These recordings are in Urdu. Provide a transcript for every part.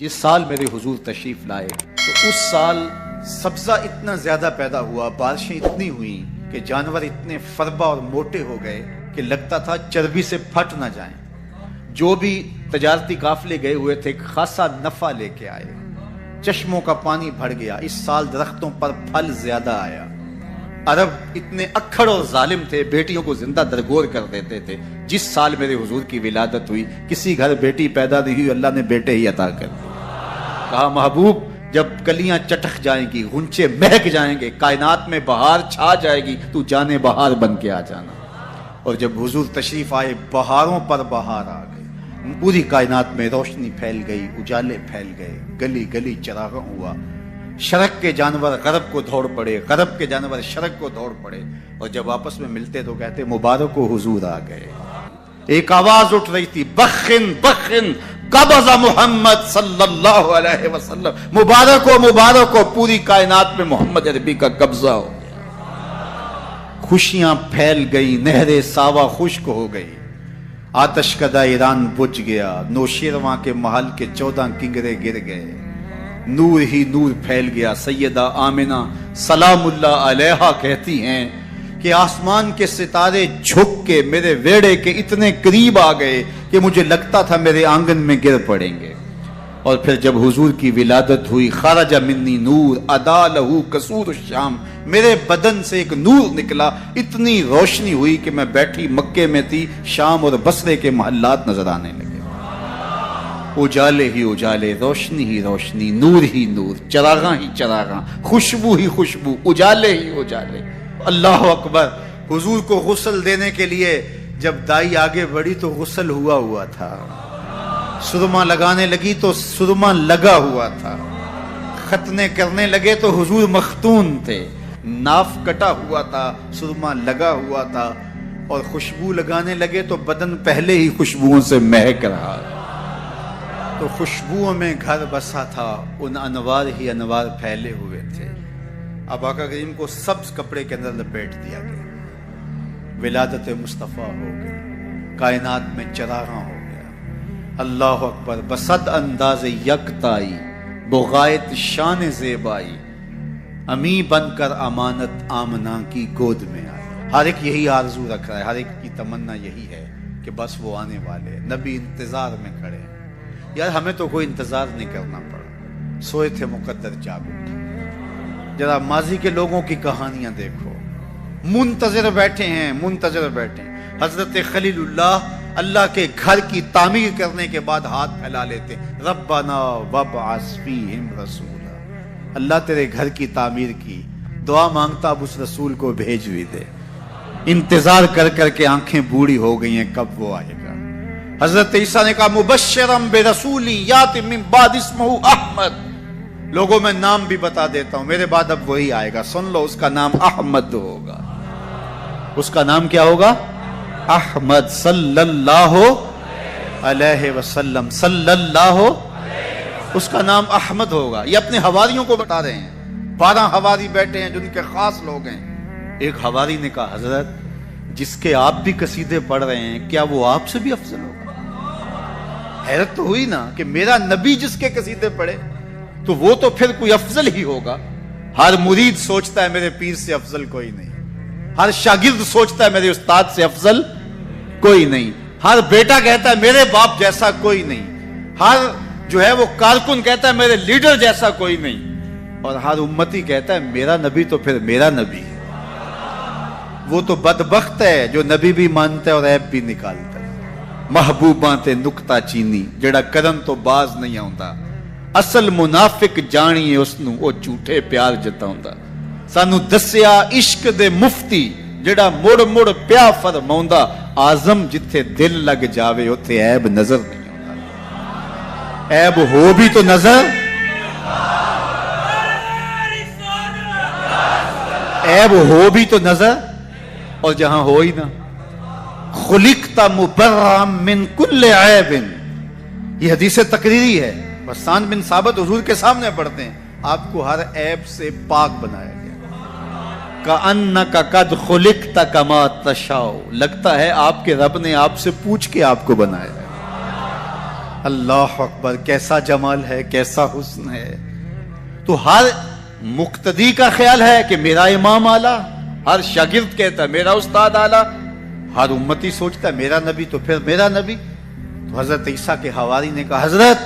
جس سال میرے حضور تشریف لائے تو اس سال سبزہ اتنا زیادہ پیدا ہوا، بارشیں اتنی ہوئیں کہ جانور اتنے فربا اور موٹے ہو گئے کہ لگتا تھا چربی سے پھٹ نہ جائیں۔ جو بھی تجارتی قافلے گئے ہوئے تھے خاصا نفع لے کے آئے، چشموں کا پانی بڑھ گیا۔ اس سال درختوں پر پھل زیادہ آیا۔ عرب اتنے اکھڑ اور ظالم تھے، بیٹیوں کو زندہ درگور کر دیتے تھے۔ جس سال میرے حضور کی ولادت ہوئی کسی گھر بیٹی پیدا نہیں ہوئی، اللہ نے بیٹے ہی عطا کر دیے۔ کہا محبوب جب کلیاں چٹک جائیں گی، غنچے مہک جائیں گے، کائنات میں بہار چھا جائے گی، تو جانے بہار بن کے آ جانا۔ اور جب حضور تشریف آئے بہاروں پر بہار آ گئی، پوری کائنات میں روشنی پھیل گئی، اجالے پھیل گئے، گلی گلی چراغاں ہوا۔ شرق کے جانور غرب کو دوڑ پڑے، غرب کے جانور شرق کو دوڑ پڑے، اور جب آپس میں ملتے تو کہتے مبارک ہو حضور آ گئے۔ ایک آواز اٹھ رہی تھی، بخن بخن قبض محمد صلی اللہ علیہ وسلم، مبارک ہو پوری کائنات میں محمد عربی کا قبضہ ہو گیا۔ خوشیاں پھیل گئی، نہر ساوا خشک ہو گئی، آتش کدہ ایران بجھ گیا، نوشیرواں کے محل کے 14 کنگرے گر گئے، نور ہی نور پھیل گیا۔ سیدہ آمنہ سلام اللہ علیہا کہتی ہیں کہ آسمان کے ستارے جھک کے میرے ویڑے کے اتنے قریب آ گئے کہ مجھے لگتا تھا میرے آنگن میں گر پڑیں گے۔ اور پھر جب حضور کی ولادت ہوئی، خرج منی نور ادا لہو قصور الشام، میرے بدن سے ایک نور نکلا، اتنی روشنی ہوئی کہ میں بیٹھی مکے میں تھی، شام اور بصرے کے محلات نظر آنے لگے۔ اجالے ہی اجالے، روشنی ہی روشنی، نور ہی نور، چراغاں ہی چراغاں، خوشبو ہی خوشبو، اجالے ہی اجالے۔ اللہ اکبر۔ حضور کو غسل دینے کے لیے جب دائی آگے بڑھی تو غسل ہوا تھا، سرما لگانے لگی تو سرما لگا ہوا تھا، ختنے کرنے لگے تو حضور مختون تھے، ناف کٹا ہوا تھا، سرما لگا ہوا تھا، اور خوشبو لگانے لگے تو بدن پہلے ہی خوشبوؤں سے مہک رہا، تو خوشبوؤں میں گھر بسا تھا، ان انوار ہی انوار پھیلے ہوئے تھے۔ اب آقا کریم کو سبز کپڑے کے اندر لپیٹ دیا گیا، ولادت مصطفیٰ ہو گئی، کائنات میں چراغاں ہو گیا۔ اللہ اکبر۔ بصد انداز یکتائی، بغایت شان زیبائی، امی بن کر امانت آمنہ کی گود میں آئی۔ ہر ایک یہی آرزو رکھ رہا ہے، ہر ایک کی تمنا یہی ہے کہ بس وہ آنے والے، نبی انتظار میں کھڑے ہیں۔ یار ہمیں تو کوئی انتظار نہیں کرنا پڑا، سوئے تھے مقدر جاگ اٹھے۔ ذرا ماضی کے لوگوں کی کہانیاں دیکھو، منتظر بیٹھے ہیں، منتظر بیٹھے ہیں۔ حضرت خلیل اللہ کے گھر کی تعمیر کرنے کے بعد ہاتھ پھیلا لیتے، ربنا وابعث فیہم رسولا، اللہ تیرے گھر کی تعمیر کی، دعا مانگتا اب اس رسول کو بھیج بھی دے۔ انتظار کر کر کے آنکھیں بوڑھی ہو گئی ہیں، کب وہ آئے گا۔ حضرت عیسیٰ نے کہا مبشرم برسول یات من بعد اسمہ احمد، لوگوں میں نام بھی بتا دیتا ہوں، میرے بعد اب وہی آئے گا، سن لو، اس کا نام احمد ہوگا۔ اس کا نام کیا ہوگا؟ احمد صلی اللہ علیہ وسلم، صلی اللہ، اس کا نام احمد ہوگا۔ یہ اپنے حواریوں کو بتا رہے ہیں، 12 حواری بیٹھے ہیں جن کے خاص لوگ ہیں۔ ایک حواری نے کہا حضرت جس کے آپ بھی قصیدے پڑھ رہے ہیں، کیا وہ آپ سے بھی افضل ہوگا؟ حیرت تو ہوئی نا کہ میرا نبی جس کے قصیدے پڑھے تو وہ تو پھر کوئی افضل ہی ہوگا۔ ہر مرید سوچتا ہے میرے پیر سے افضل کوئی نہیں، ہر شاگرد سوچتا ہے میرے استاد سے افضل کوئی نہیں، ہر بیٹا کہتا ہے میرے باپ جیسا کوئی نہیں، ہر جو ہے وہ کارکن کہتا ہے میرے لیڈر جیسا کوئی نہیں، اور ہر امتی کہتا ہے میرا نبی تو پھر میرا نبی ہے۔ وہ تو بدبخت ہے جو نبی بھی مانتا ہے اور عیب بھی نکالتا ہے۔ محبوباں تے نکتہ چینی جڑا کرن تو باز نہیں آوندا، اصل منافق جانیے اس نو او جھوٹے پیار جتاوندا۔ سانو دسیا عشق دے مفتی جڑا مڑ مڑ پیا فرماوندا، آزم جتھے دل لگ جاوے اوتھے عیب نظر نہیں آوندا۔ عیب ہو بھی تو نظر، عیب ہو بھی تو نظر، اور جہاں ہو ہی نہ۔ خلقت مبرئا من کل عیب، یہ حدیث تقریری ہے، حسان بن ثابت حضور کے سامنے پڑھتے ہیں، آپ کو ہر عیب سے پاک بنایا گیا۔ کأنک قد خلقت کما تشاء، لگتا ہے آپ کے رب نے آپ سے پوچھ کے آپ کو بنایا ہے۔ اللہ اکبر، کیسا جمال ہے، کیسا حسن ہے. تو ہر مقتدی کا خیال ہے کہ میرا امام اعلیٰ، ہر شاگرد کہتا ہے میرا استاد اعلیٰ، ہر امتی سوچتا ہے میرا نبی تو پھر میرا نبی. تو حضرت عیسیٰ کے حواری نے کہا حضرت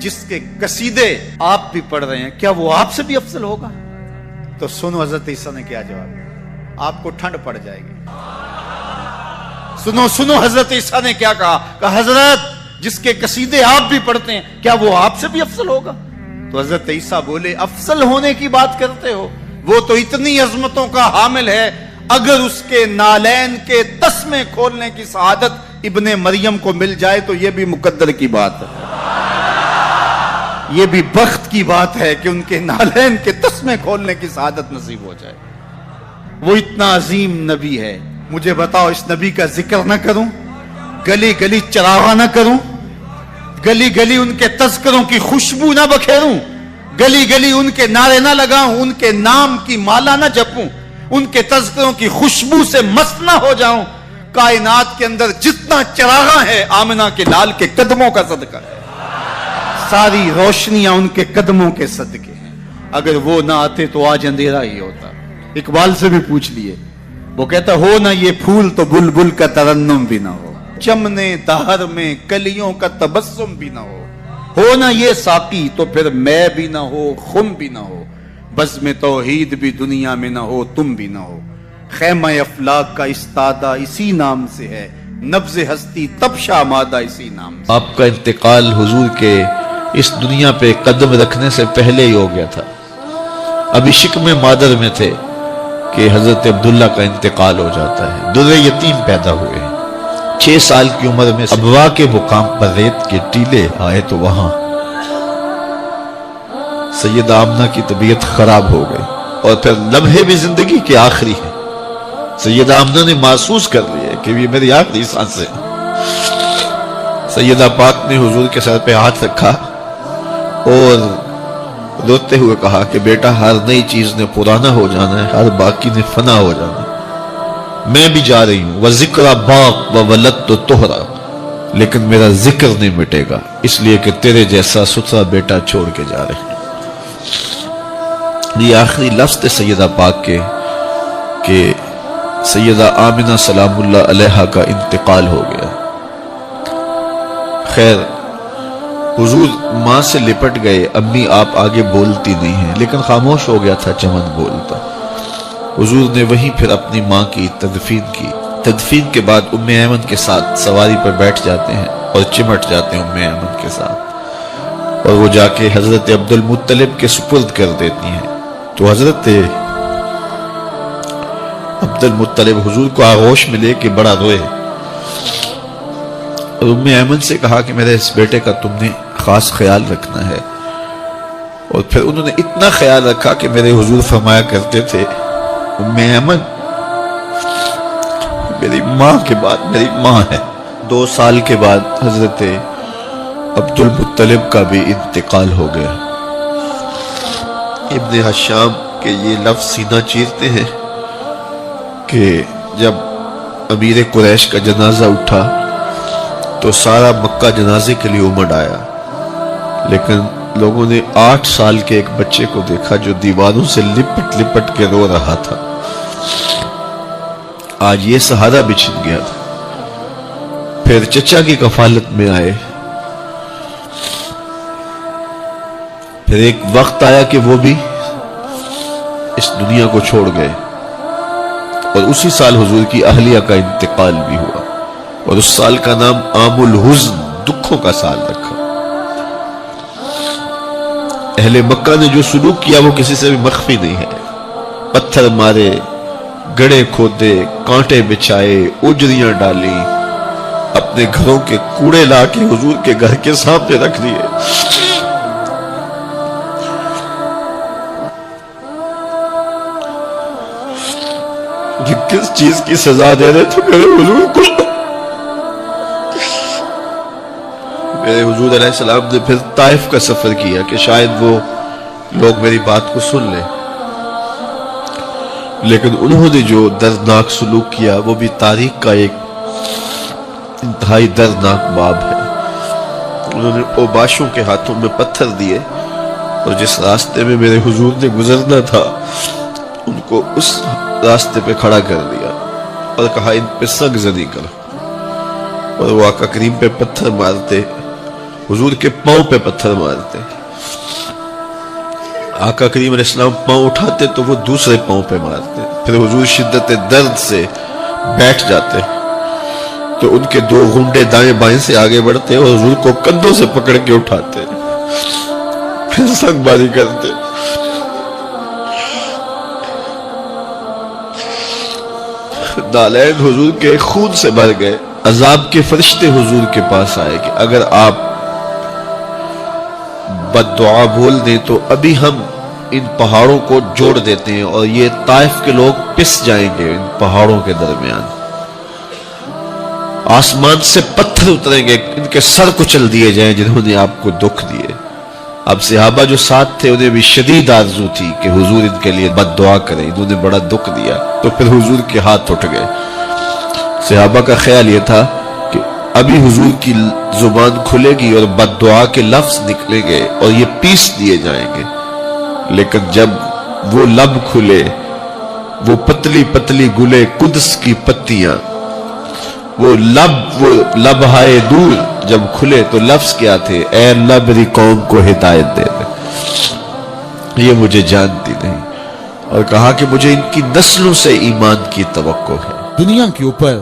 جس کے قصیدے آپ بھی پڑھ رہے ہیں کیا وہ آپ سے بھی افضل ہوگا؟ تو سنو حضرت عیسیٰ نے کیا جواب، آپ کو ٹھنڈ پڑ جائے گی. سنو حضرت عیسیٰ نے کیا کہا حضرت جس کے قصیدے آپ بھی پڑھتے ہیں کیا وہ آپ سے بھی افضل ہوگا؟ تو حضرت عیسیٰ بولے افضل ہونے کی بات کرتے ہو، وہ تو اتنی عظمتوں کا حامل ہے، اگر اس کے نالین کے تسمے کھولنے کی سعادت ابن مریم کو مل جائے تو یہ بھی مقدر کی بات ہے، یہ بھی بخت کی بات ہے کہ ان کے نالین کے تسمے کھولنے کی سعادت نصیب ہو جائے. وہ اتنا عظیم نبی ہے، مجھے بتاؤ اس نبی کا ذکر نہ کروں، گلی گلی چراغاں نہ کروں، گلی گلی ان کے تذکروں کی خوشبو نہ بکھیروں، گلی گلی ان کے نعرے نہ لگاؤں، ان کے نام کی مالا نہ جپوں، ان کے تذکروں کی خوشبو سے مست نہ ہو جاؤں. کائنات کے اندر جتنا چراغاں ہے آمنہ کے لال کے قدموں کا صدقہ ہے، ساری روشنیاں ان کے قدموں کے صدقے ہیں. اگر وہ نہ آتے تو آج اندھیرا ہی ہوتا. اقبال سے بھی پوچھ لیے، وہ کہتا ہو نہ یہ پھول تو بلبل کا ترنم بھی نہ ہو، چمنے دہر میں کلیوں کا تبسم بھی نہ ہو نہ یہ ساقی تو پھر میں بھی نہ ہو، خم بھی نہ ہو، بزم توحید بھی دنیا میں نہ ہو، تم بھی نہ ہو. خیمہ افلاک کا استادہ اسی نام سے ہے، نبض ہستی تب شامادہ اسی نام سے. آپ کا انتقال حضور کے اس دنیا پہ قدم رکھنے سے پہلے ہی ہو گیا تھا. ابھی شکم مادر میں تھے کہ حضرت عبداللہ کا انتقال ہو جاتا ہے. در یتیم پیدا ہوئے، 6 سال کی عمر میں ابوا کے مقام پر ریت کے ٹیلے آئے تو وہاں سیدہ آمنہ کی طبیعت خراب ہو گئی، اور پھر لمحے بھی زندگی کے آخری ہے. سیدہ آمنہ نے محسوس کر لیا کہ یہ میری آخری سانس ہے. سیدہ پاک نے حضور کے سر پہ ہاتھ رکھا اور روتے ہوئے کہا کہ بیٹا ہر نئی چیز نے پرانا ہو جانا ہے، ہر باقی نے فنا ہو جانا ہے. میں بھی جا رہی ہوں، وَذِكْرَ بَاق وَوَلَدْتُ تُحْرَ، لیکن میرا ذکر نہیں مٹے گا، اس لیے کہ تیرے جیسا ستھرا بیٹا چھوڑ کے جا رہے ہیں. یہ آخری لفظ تھے سیدہ پاک کے کہ سیدہ آمنہ سلام اللہ علیہا کا انتقال ہو گیا. خیر حضور ماں سے لپٹ گئے، امی آپ آگے بولتی نہیں ہیں، لیکن خاموش ہو گیا تھا چمن بولتا. حضور نے وہیں پھر اپنی ماں کی تدفین کی. تدفین کے بعد ام ایمن کے ساتھ سواری پر بیٹھ جاتے ہیں اور چمٹ جاتے ہیں ام ایمن کے ساتھ، اور وہ جا کے حضرت عبد المطلب کے سپرد کر دیتی ہیں. تو حضرت عبد المطلب حضور کو آغوش میں لے کے بڑا روئے، اور ام ایمن سے کہا کہ میرے اس بیٹے کا تم نے خاص خیال رکھنا ہے. اور پھر انہوں نے اتنا خیال رکھا کہ میرے حضور فرمایا کرتے تھے ام ایمن میری ماں کے بعد میری ماں ہے. 2 سال کے بعد حضرت عبد المطلب کا بھی انتقال ہو گیا. ابن حشام کے یہ لفظ سینہ چیرتے ہیں کہ جب امیر قریش کا جنازہ اٹھا تو سارا مکہ جنازے کے لیے امڑ آیا، لیکن لوگوں نے 8 سال کے ایک بچے کو دیکھا جو دیواروں سے لپٹ لپٹ کے رو رہا تھا. آج یہ سہارا بچھن گیا تھا. پھر چچا کی کفالت میں آئے. پھر ایک وقت آیا کہ وہ بھی اس دنیا کو چھوڑ گئے، اور اسی سال حضور کی اہلیہ کا انتقال بھی ہوا، اور اس سال کا نام عام الحزن، دکھوں کا سال رکھا. اہل مکہ نے جو سلوک کیا وہ کسی سے بھی مخفی نہیں ہے. پتھر مارے، گڑھے کھودے، کانٹے بچھائے، اجریاں ڈالی، اپنے گھروں کے کوڑے لا کے حضور کے گھر کے سامنے رکھ دیے. یہ کس چیز کی سزا دے رہے تھے میرے حضور کو؟ میرے حضور علیہ السلام نے پھر طائف کا سفر کیا کہ شاید وہ لوگ میری بات کو سن لیں، لیکن انہوں نے جو دردناک سلوک کیا وہ بھی تاریخ کا ایک انتہائی دردناک باب ہے. انہوں نے اوباشوں کے ہاتھوں میں پتھر دیے اور جس راستے میں میرے حضور نے گزرنا تھا ان کو اس راستے پہ کھڑا کر دیا اور کہا ان پہ سنگ زنی کرو، اور وہ آقا کریم پہ پتھر مارتے، حضور کے پاؤں پہ پتھر مارتے۔ آقا کریم علیہ السلام پاؤں اٹھاتے تو وہ دوسرے پاؤں پہ مارتے، پھر حضور شدت درد سے بیٹھ جاتے تو ان کے دو گھنڈے دائیں بائیں سے آگے بڑھتے اور حضور کو کندھوں سے پکڑ کے اٹھاتے، پھر سنگ باری کرتے۔ نالین حضور کے خون سے بھر گئے۔ عذاب کے فرشتے حضور کے پاس آئے کہ اگر آپ بد دعا بول دیں تو ابھی ہم ان پہاڑوں کو جوڑ دیتے ہیں اور یہ طائف کے لوگ پس جائیں گے ان پہاڑوں کے درمیان، آسمان سے پتھر اتریں گے، ان کے سر کچل دیے جائیں جنہوں نے آپ کو دکھ دیے۔ اب صحابہ جو ساتھ تھے انہیں بھی شدید آرزو تھی کہ حضور ان کے لیے بد دعا کریں، انہوں نے بڑا دکھ دیا، تو پھر حضور کے ہاتھ اٹھ گئے۔ صحابہ کا خیال یہ تھا کہ ابھی حضور کی زبان کھلے گی اور بد دعا کے لفظ نکلیں گے اور یہ پیس دیے جائیں گے، لیکن جب وہ لب کھلے، وہ پتلی پتلی گلے قدس کی پتیاں، وہ لب ہائے دور جب کھلے تو لفظ کیا تھے؟ اے اللہ میری قوم کو ہدایت دے دے، یہ مجھے جانتی نہیں، اور کہا کہ مجھے ان کی نسلوں سے ایمان کی توقع ہے۔ دنیا کے اوپر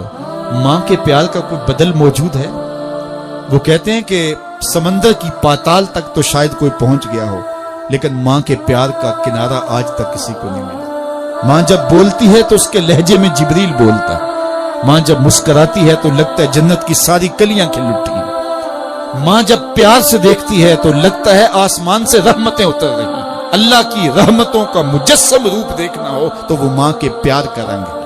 ماں کے پیار کا کوئی بدل موجود ہے؟ وہ کہتے ہیں کہ سمندر کی پاتال تک تو شاید کوئی پہنچ گیا ہو، لیکن ماں کے پیار کا کنارہ آج تک کسی کو نہیں ملا۔ ماں جب بولتی ہے تو اس کے لہجے میں جبریل بولتا ہے، ماں جب مسکراتی ہے تو لگتا ہے جنت کی ساری کلیاں کھل اٹھی ہیں، ماں جب پیار سے دیکھتی ہے تو لگتا ہے آسمان سے رحمتیں اتر رہی ہیں۔ اللہ کی رحمتوں کا مجسم روپ دیکھنا ہو تو وہ ماں کے پیار کا رنگ ہے۔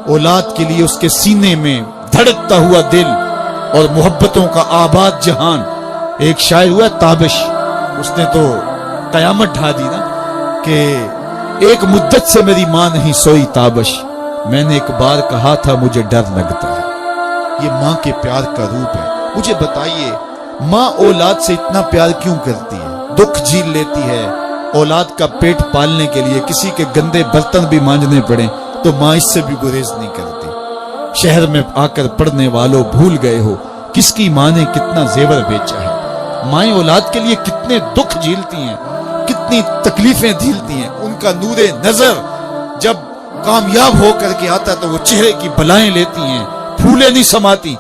اولاد کے لیے اس کے سینے میں دھڑکتا ہوا دل اور محبتوں کا آباد جہان۔ ایک شاعر ہوا تابش، اس نے تو قیامت ڈھا دی نا کہ ایک مدت سے میری ماں نہیں سوئی تابش، میں نے ایک بار کہا تھا مجھے ڈر لگتا ہے۔ یہ ماں کے پیار کا روپ ہے۔ مجھے بتائیے ماں اولاد سے اتنا پیار کیوں کرتی ہے؟ دکھ جھیل لیتی ہے، اولاد کا پیٹ پالنے کے لیے کسی کے گندے برتن بھی مانجنے پڑیں تو ماں اس سے بھی گریز نہیں کرتی۔ شہر میں آ کر پڑھنے والوں بھول گئے ہو کس کی ماں نے کتنا زیور بیچا ہے۔ مائیں اولاد کے لیے کتنے دکھ جھیلتی ہیں، کتنی تکلیفیں جھیلتی ہیں۔ ان کا نور نظر جب کامیاب ہو کر کے آتا تو وہ چہرے کی بلائیں لیتی ہیں، پھولے نہیں سماتی۔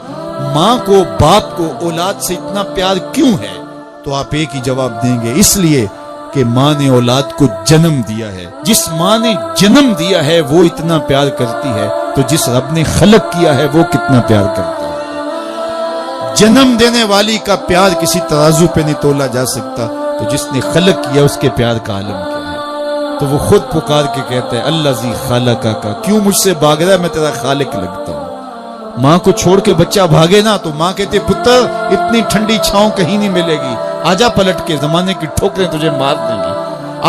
ماں کو، باپ کو اولاد سے اتنا پیار کیوں ہے؟ تو آپ ایک ہی جواب دیں گے، اس لیے کہ ماں نے اولاد کو جنم دیا ہے۔ جس ماں نے جنم دیا ہے وہ اتنا پیار کرتی ہے تو جس رب نے خلق کیا ہے وہ کتنا پیار کرتا ہے۔ جنم دینے والی کا پیار کسی ترازو پہ نہیں تولا جا سکتا، تو جس نے خلق کیا اس کے پیار کا عالم کیا ہے؟ تو وہ خود پکار کے کہتا ہے اللہ زی خالقہ کا، کیوں مجھ سے بھاگ رہا ہے، میں تیرا خالق لگتا ہوں۔ ماں کو چھوڑ کے بچہ بھاگے نا تو ماں کہتے پتر اتنی ٹھنڈی چھاؤں کہیں نہیں ملے گی، آجا پلٹ کے، زمانے کی ٹھوکریں تجھے مار دیں گی،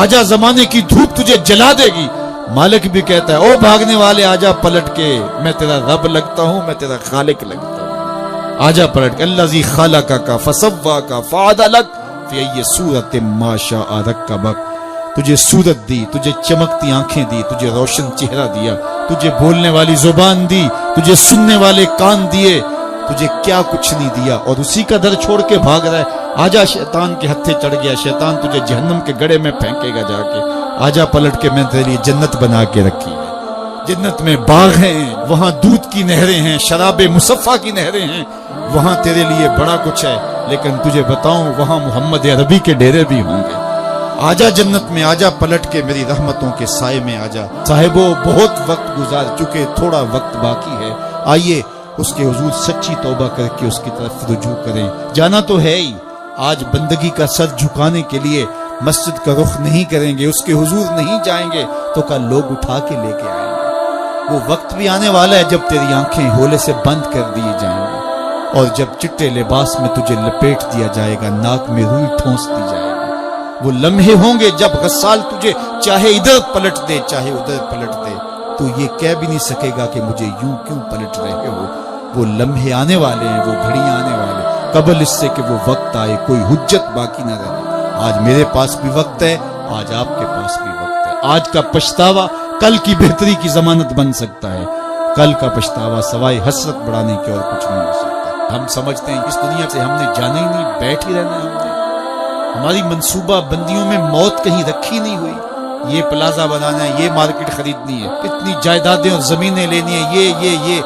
آجا زمانے کی دھوپ تجھے جلا دے گی۔ مالک بھی کہتا ہے او بھاگنے والے آجا پلٹ کے، میں تیرا رب لگتا ہوں، میں تیرا خالق لگتا ہوں، آجا پلٹ کے۔ اللہ زی خالقہ کا فسوا کا فعدلک فی ای صورت ما شاء رکبک، تجھے صورت دی، تجھے چمکتی آنکھیں دی، تجھے روشن چہرہ دیا، تجھے بولنے والی زبان دی، تجھے سننے والے کان دیے، تجھے کیا کچھ نہیں دیا، اور اسی کا در چھوڑ کے بھاگ رہا ہے۔ آجا شیطان کے ہتھے چڑھ گیا، شیطان تجھے جہنم کے گڑھے میں پھینکے گا جا کے، آجا پلٹ کے، میں تیرے لیے جنت بنا کے رکھی ہے۔ جنت میں باغ ہیں، وہاں دودھ کی نہریں ہیں، شراب مصفہ کی نہریں ہیں، وہاں تیرے لیے بڑا کچھ ہے، لیکن تجھے بتاؤں وہاں محمد عربی کے ڈیرے بھی ہوں گے۔ آجا جنت میں، آجا پلٹ کے میری رحمتوں کے سائے میں آجا۔ صاحبو بہت وقت گزار چکے، تھوڑا وقت باقی ہے، آئیے اس کے حضور سچی توبہ کر کے اس کی طرف رجوع کریں۔ جانا تو ہے ہی، آج بندگی کا سر جھکانے کے لیے مسجد کا رخ نہیں کریں گے، اس کے حضور نہیں جائیں گے تو کل لوگ اٹھا کے لے کے آئیں گے۔ وہ وقت بھی آنے والا ہے جب تیری آنکھیں ہولے سے بند کر دی جائیں گی، اور جب چٹے لباس میں تجھے لپیٹ دیا جائے گا، ناک میں روئی ٹھونس دی جائے گی۔ وہ لمحے ہوں گے جب غسال تجھے چاہے ادھر پلٹ دے چاہے ادھر پلٹ دے، تو یہ کہہ بھی نہیں سکے گا کہ مجھے یوں کیوں پلٹ رہے ہو۔ وہ لمحے آنے والے ہیں، وہ گھڑیاں آنے والے۔ قبل اس سے کہ وہ وقت آئے کوئی حجت باقی نہ رہے۔ آج میرے پاس بھی وقت ہے، آج آپ کے پاس بھی وقت ہے۔ آج کا پچھتاوا کل کی بہتری کی ضمانت بن سکتا ہے، کل کا پچھتاوا سوائے حسرت بڑھانے کے اور کچھ نہیں ہو سکتا۔ ہم سمجھتے ہیں اس دنیا سے ہم نے جانا ہی نہیں، بیٹھ ہی رہنا ہے ہم نے۔ ہماری منصوبہ بندیوں میں موت کہیں رکھی نہیں ہوئی، یہ پلازا بنانا ہے، یہ مارکیٹ خریدنی ہے، اتنی جائیدادیں اور زمینیں لینی ہیں، یہ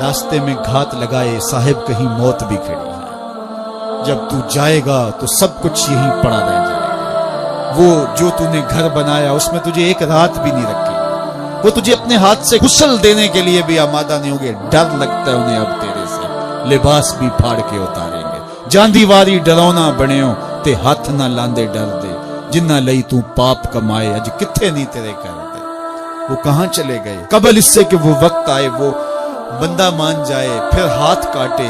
راستے میں گھات لگائے صاحب کہیں موت بھی کھڑی ہے۔ جب تو جائے گا تو سب کچھ یہیں پڑا رہ جائے گا۔ وہ جو تو نے گھر بنایا اس میں تجھے ایک رات بھی نہیں رکھی، وہ تجھے اپنے ہاتھ سے غسل دینے کے لیے بھی آمادہ نہیں ہوگے۔ ڈر لگتا ہے انہیں اب تیرے سے، لباس بھی پھاڑ کے اتاریں گے۔ جاندی واری ڈرونا بنیو تے ہاتھ نہ لاندے ڈر دے، جنہ لئی تو پاپ کمائے اج کتھے نہیں تیرے کر دے۔ وہ کہاں چلے گئے؟ قبل اس سے کہ وہ وقت آئے وہ بندہ مان جائے پھر ہاتھ کاٹے۔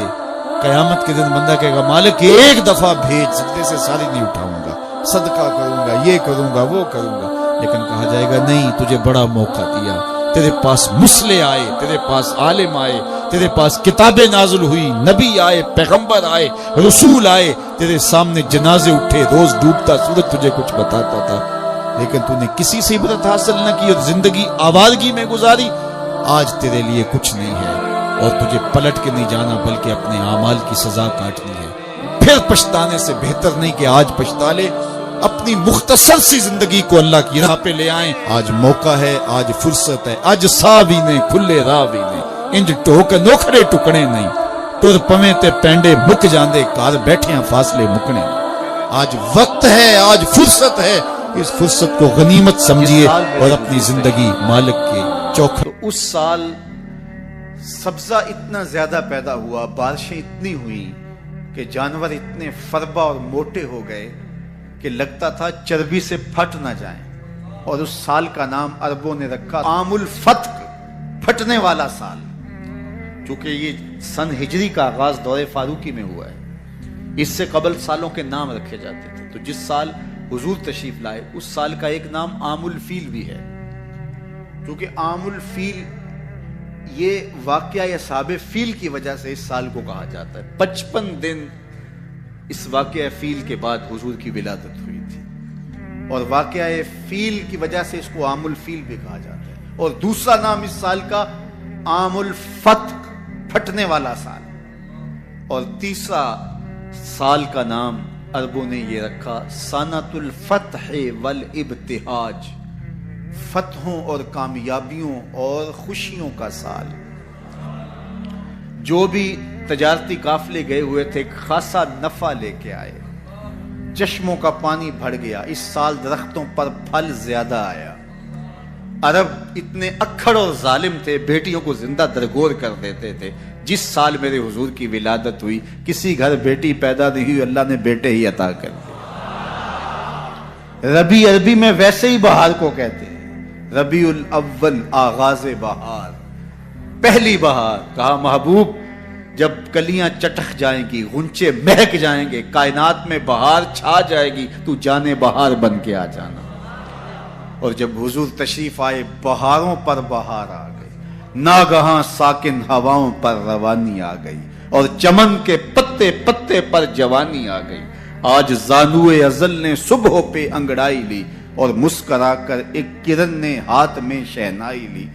قیامت کے دن بندہ کہے گا مالک ایک دفعہ بھیج، سجدے سے ساری نہیں اٹھاؤں گا، صدقہ کروں گا، یہ کروں گا، وہ کروں گا۔ لیکن کہا جائے گا نہیں، تجھے بڑا موقع دیا، تیرے پاس مسلح آئے، تیرے پاس عالم آئے، تیرے پاس کتابیں نازل ہوئی، نبی آئے، پیغمبر آئے، رسول آئے، تیرے سامنے جنازے اٹھے، روز ڈوبتا سورج تجھے کچھ بتاتا تھا، لیکن تو نے کسی سے عبرت حاصل نہ کی اور زندگی آوارگی میں گزاری۔ آج تیرے لیے کچھ نہیں ہے اور تجھے پلٹ کے نہیں جانا بلکہ اپنے اعمال کی سزا کاٹنی ہے۔ پھر پچھتانے سے بہتر نہیں کہ آج پچھتا لے، اپنی مختصر سی زندگی کو اللہ کی راہ پہ لے آئیں۔ آج موقع ہے، آج فرصت ہے، آج سا بھی نے کھلے راہ بھی نے، انج ٹوک نوکھڑے ٹکڑے نہیں، ٹر پویں تے پینڈے مک جاندے، کار بیٹھیاں فاصلے مکنے۔ آج وقت ہے، آج فرصت ہے، اس فرصت کو غنیمت سمجھیے اور اپنی زندگی مالک کے چوکھٹ۔ تو اس سال سبزہ اتنا زیادہ پیدا ہوا، بارشیں اتنی ہوئیں کہ جانور اتنے فربا اور موٹے ہو گئے کہ لگتا تھا چربی سے پھٹ نہ جائیں، اور اس سال کا نام عربوں نے رکھا عام الفتق، پھٹنے والا سال، چونکہ یہ سن ہجری کا آغاز دور فاروقی میں ہوا ہے۔ اس سے قبل سالوں کے نام رکھے جاتے تھے، تو جس سال حضور تشریف لائے اس سال کا ایک نام عام الفیل بھی ہے، کیونکہ عام الفیل یہ واقعہ اصحاب فیل کی وجہ سے اس سال کو کہا جاتا ہے۔ 55 دن اس واقعہ فیل کے بعد حضور کی ولادت ہوئی تھی، اور واقعہ فیل کی وجہ سے اس کو عام الفیل بھی کہا جاتا ہے۔ اور دوسرا نام اس سال کا عام الفتق، پھٹنے والا سال، اور تیسرا سال کا نام عربوں نے یہ رکھا سنۃ الفتح والابتہاج، فتحوں اور کامیابیوں اور خوشیوں کا سال۔ جو بھی تجارتی قافلے گئے ہوئے تھے خاصا نفع لے کے آئے، چشموں کا پانی بڑھ گیا، اس سال درختوں پر پھل زیادہ آیا۔ عرب اتنے اکھڑ اور ظالم تھے، بیٹیوں کو زندہ درگور کر دیتے تھے۔ جس سال میرے حضور کی ولادت ہوئی کسی گھر بیٹی پیدا نہیں ہوئی، اللہ نے بیٹے ہی عطا کر دیے۔ ربیع عربی میں ویسے ہی بہار کو کہتے ہیں، ربیع الاول آغاز بہار، پہلی بہار۔ کہا محبوب جب کلیاں چٹخ جائیں گی، غنچے مہک جائیں گے، کائنات میں بہار چھا جائے گی، تو جانے بہار بن کے آ جانا۔ اور جب حضور تشریف آئے بہاروں پر بہار آ گئی، ناگہاں ساکن ہواؤں پر روانی آ گئی، اور چمن کے پتے پتے پر جوانی آ گئی۔ آج زانوئے ازل نے صبح پہ انگڑائی لی، اور مسکرا کر ایک کرن نے ہاتھ میں شہنائی لی۔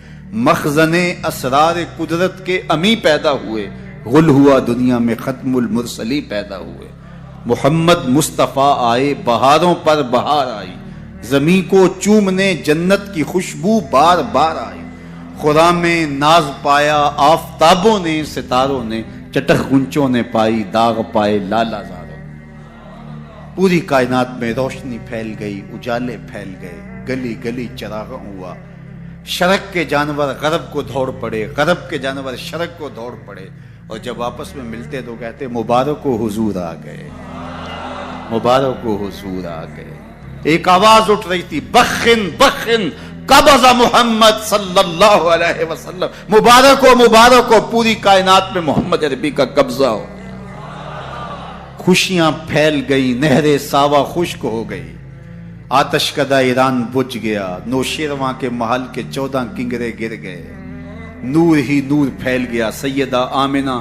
مخزن اسرار قدرت کے امی پیدا ہوئے، غل ہوا دنیا میں ختم المرسلی پیدا ہوئے۔ محمد مصطفیٰ آئے، بہاروں پر بہار آئی، زمین کو چومنے جنت کی خوشبو بار بار آئی۔ خرام میں ناز پایا آفتابوں نے، ستاروں نے، چٹخ گنچوں نے پائی، داغ پائے لالا زاروں۔ پوری کائنات میں روشنی پھیل گئی، اجالے پھیل گئے، گلی گلی چراغاں ہوا۔ شرق کے جانور غرب کو دوڑ پڑے، غرب کے جانور شرق کو دوڑ پڑے، اور جب آپس میں ملتے تو کہتے مبارک ہو حضور آ گئے، مبارک ہو حضور آ گئے۔ ایک آواز اٹھ رہی تھی، بخن بخن قبض محمد صلی اللہ علیہ وسلم، مبارک ہو مبارک ہو، پوری کائنات میں محمد عربی کا قبضہ ہو۔ خوشیاں پھیل گئی، نہر ساوا خشک ہو گئی، آتش کدہ ایران بجھ گیا، نوشیرواں کے محل کے 14 کنگرے گر گئے، نور ہی نور پھیل گیا۔ سیدہ آمنہ